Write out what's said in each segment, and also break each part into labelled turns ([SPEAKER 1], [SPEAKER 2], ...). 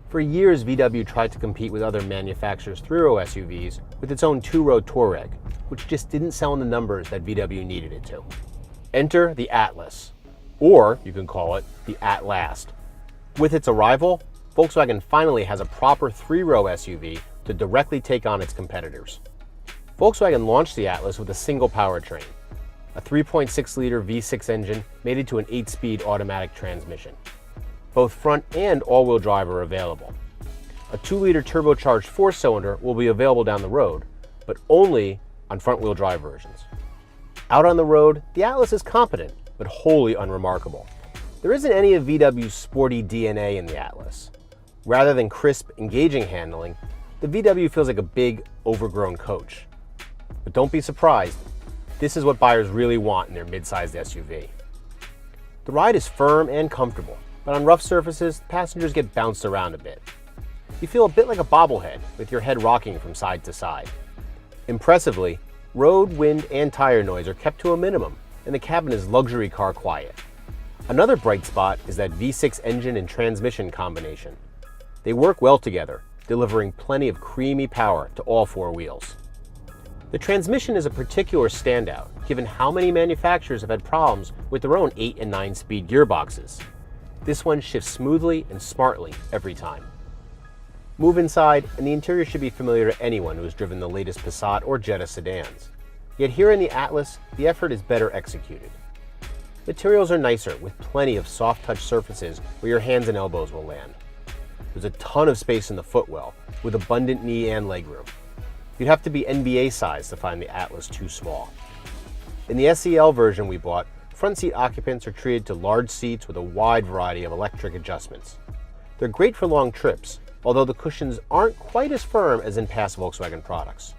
[SPEAKER 1] For years, VW tried to compete with other manufacturers' three-row SUVs with its own two-row Touareg, which just didn't sell in the numbers that VW needed it to. Enter the Atlas, or you can call it the At-Last. With its arrival, Volkswagen finally has a proper three-row SUV to directly take on its competitors. Volkswagen launched the Atlas with a single powertrain, a 3.6-liter V6 engine mated to an 8-speed automatic transmission. Both front and all-wheel drive are available. A 2-liter turbocharged 4-cylinder will be available down the road, but only on front-wheel drive versions. Out on the road, the Atlas is competent, but wholly unremarkable. There isn't any of VW's sporty DNA in the Atlas. Rather than crisp, engaging handling, the VW feels like a big, overgrown coach. But don't be surprised, this is what buyers really want in their mid-sized SUV. The ride is firm and comfortable, but on rough surfaces, passengers get bounced around a bit. You feel a bit like a bobblehead, with your head rocking from side to side. Impressively, road, wind, and tire noise are kept to a minimum, and the cabin is luxury car quiet. Another bright spot is that V6 engine and transmission combination. They work well together, delivering plenty of creamy power to all four wheels. The transmission is a particular standout, given how many manufacturers have had problems with their own 8 and 9-speed gearboxes. This one shifts smoothly and smartly every time. Move inside, and the interior should be familiar to anyone who has driven the latest Passat or Jetta sedans. Yet here in the Atlas, the effort is better executed. Materials are nicer, with plenty of soft-touch surfaces where your hands and elbows will land. There's a ton of space in the footwell, with abundant knee and legroom. You'd have to be NBA size to find the Atlas too small. In the SEL version we bought, front seat occupants are treated to large seats with a wide variety of electric adjustments. They're great for long trips, although the cushions aren't quite as firm as in past Volkswagen products.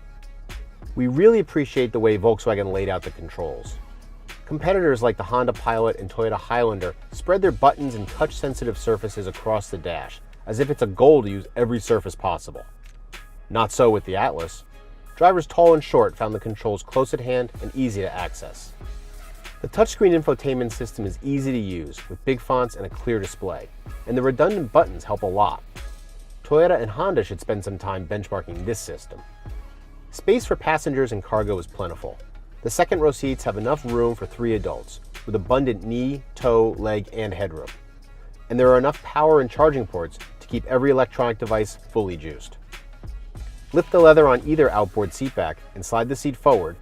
[SPEAKER 1] We really appreciate the way Volkswagen laid out the controls. Competitors like the Honda Pilot and Toyota Highlander spread their buttons and touch-sensitive surfaces across the dash, as if it's a goal to use every surface possible. Not so with the Atlas. Drivers tall and short found the controls close at hand and easy to access. The touchscreen infotainment system is easy to use, with big fonts and a clear display, and the redundant buttons help a lot. Toyota and Honda should spend some time benchmarking this system. Space for passengers and cargo is plentiful. The second row seats have enough room for 3 adults, with abundant knee, toe, leg, and headroom. And there are enough power and charging ports to keep every electronic device fully juiced. Lift the leather on either outboard seatback and slide the seat forward,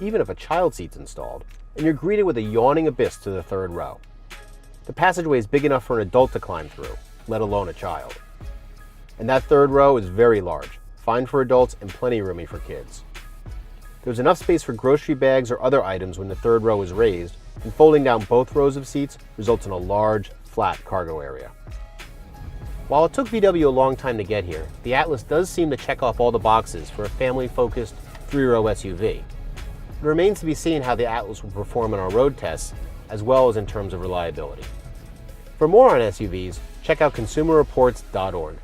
[SPEAKER 1] even if a child seat's installed, and you're greeted with a yawning abyss to the third row. The passageway is big enough for an adult to climb through, let alone a child. And that third row is very large, fine for adults and plenty roomy for kids. There's enough space for grocery bags or other items when the third row is raised, and folding down both rows of seats results in a large, flat cargo area. While it took VW a long time to get here, the Atlas does seem to check off all the boxes for a family-focused, three-row SUV. It remains to be seen how the Atlas will perform in our road tests, as well as in terms of reliability. For more on SUVs, check out consumerreports.org.